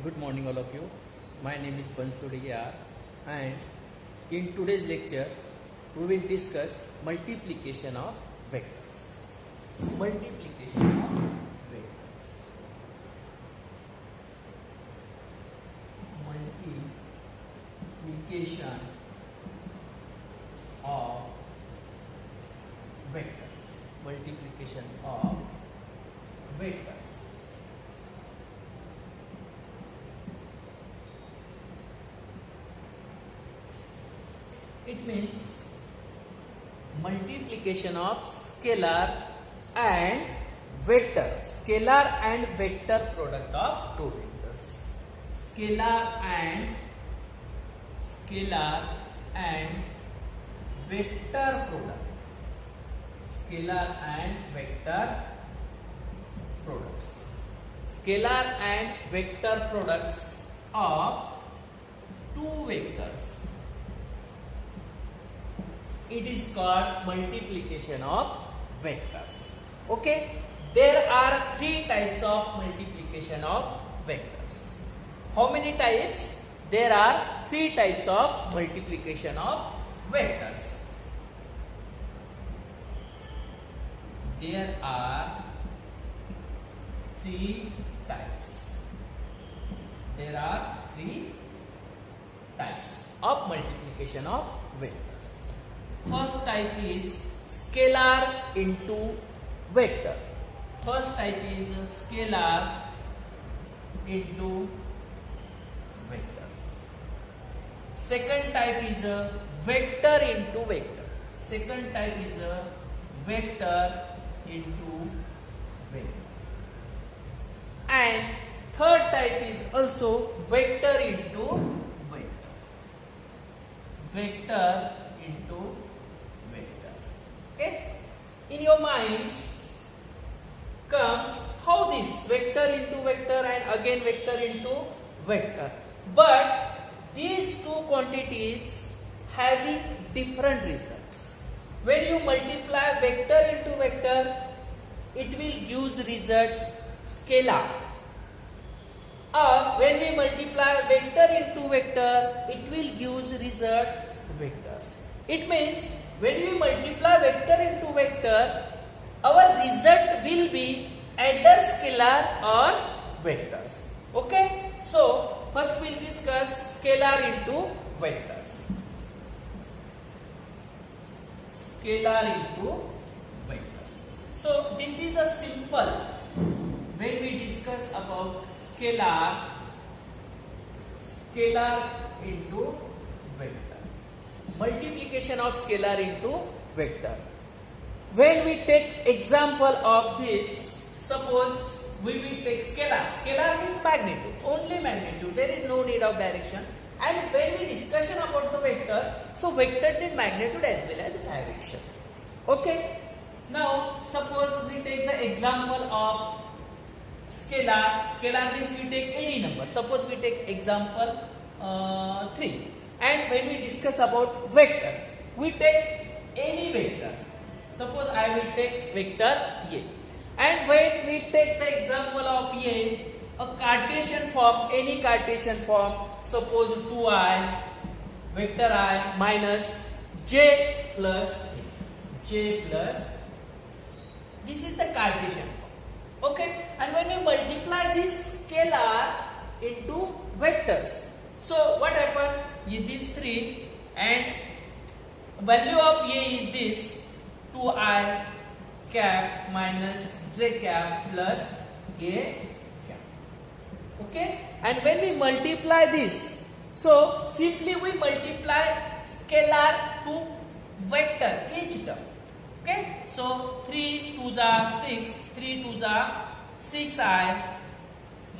Good morning, all of you. My name is Bansudiyar, and in today's lecture, we will discuss multiplication of vectors. Multiplication of vectors. Multiplication of vectors. Multiplication of vectors. It means multiplication of scalar and vector. Scalar and vector product of two vectors. Scalar and vector product. Scalar and vector products. Scalar and vector products of two vectors. It is called multiplication of vectors. Okay, there are three types of multiplication of vectors. How many types? There are three types of multiplication of vectors. There are three types. There are three types of multiplication of vectors. First type is scalar into vector. First type is scalar into vector. Second type is vector into vector. Second type is vector into vector. And third type is also vector into vector. Vector into vector. Okay, in your minds comes how this vector into vector and again vector into vector, but these two quantities having different results. When you multiply vector into vector, it will give result scalar, or when we multiply vector into vector, it will give result vectors. It means when we multiply vector into vector, our result will be either scalar or vectors. Okay, so first we'll discuss scalar into vectors. Scalar into vectors. So this is a simple when we discuss about scalar into vector. Multiplication of scalar into vector. When we take example of this, suppose we will take scalar. Scalar means magnitude, only magnitude. There is no need of direction. And when we discussion about the vector, so vector need magnitude as well as direction. Okay. Now suppose we take the example of scalar. Scalar means we take any number. Suppose we take example 3. And when we discuss about vector, we take any vector. Suppose I will take vector A. And when we take the example of A, a Cartesian form, any Cartesian form, suppose 2i, vector I minus j plus j plus. This is the Cartesian form. Okay? And when we multiply this scalar into vectors, so what happened? These three, and value of A is this 2i cap minus j cap plus k cap. Okay, and when we multiply this, so simply we multiply scalar to vector each term. Okay, so 3 2s are 6, 3 2s are 6i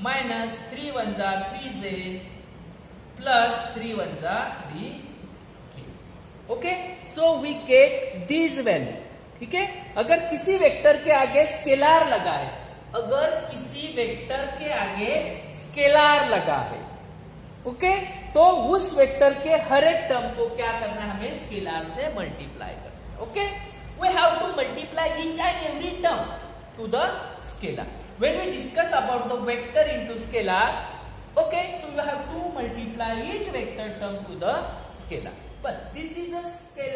minus 3 1s are 3j plus 3 1s are 3k. Okay, so we get these value. ठीक है, अगर किसी vector के आगे scalar लगा है, अगर किसी वेक्टर के आगे स्केलार लगा है, ओके, तो उस वेक्टर के हर एक टर्म को क्या करना है, हमें स्केलार से मल्टीप्लाई करना है. Okay, we have to multiply each and every term to the scalar. When we discuss about the vector into scalar, okay, Okay, so you have to multiply each vector term to the scalar. But this is a scalar